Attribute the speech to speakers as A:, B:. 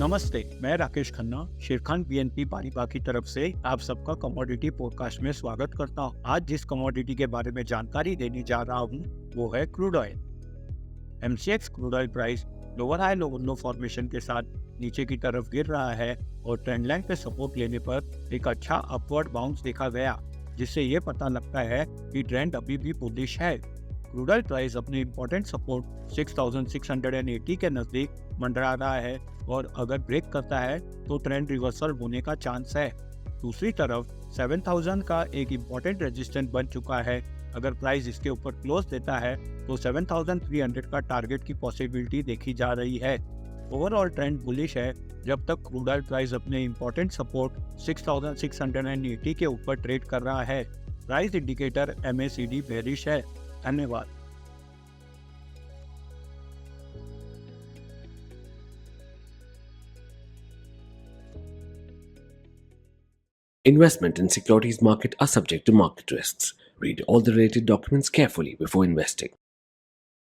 A: नमस्ते, मैं Rakesh Khanna Sharekhan BNP Paribas की तरफ से आप सबका कमोडिटी पॉडकास्ट में स्वागत करता हूँ। आज जिस कमोडिटी के बारे में जानकारी देने जा रहा हूँ वो है crude oil. MCX crude oil price lower high lower लो फॉर्मेशन के साथ नीचे की तरफ गिर रहा है और ट्रेंड लाइन पे सपोर्ट लेने पर एक अच्छा अपवर्ड बाउंस देखा गया, जिससे ये पता लगता है कि ट्रेंड अभी भी बुलिश है। क्रूड ऑयल प्राइस अपने इम्पोर्टेंट सपोर्ट 6680 के नजदीक मंडरा रहा है और अगर ब्रेक करता है तो ट्रेंड रिवर्सल होने का चांस है। दूसरी तरफ 7000 का एक इम्पोर्टेंट रेजिस्टेंस बन चुका है। अगर प्राइस इसके ऊपर क्लोज देता है तो 7300 का टारगेट की पॉसिबिलिटी देखी जा रही है। ओवरऑल ट्रेंड बुलिश है जब तक क्रूड ऑयल प्राइस अपने इम्पोर्टेंट सपोर्ट 6680 के ऊपर ट्रेड कर रहा है। प्राइस इंडिकेटर MACD बेरिश है। धन्यवाद।
B: Investment in securities market are subject to market risks. Read all the related documents carefully before investing.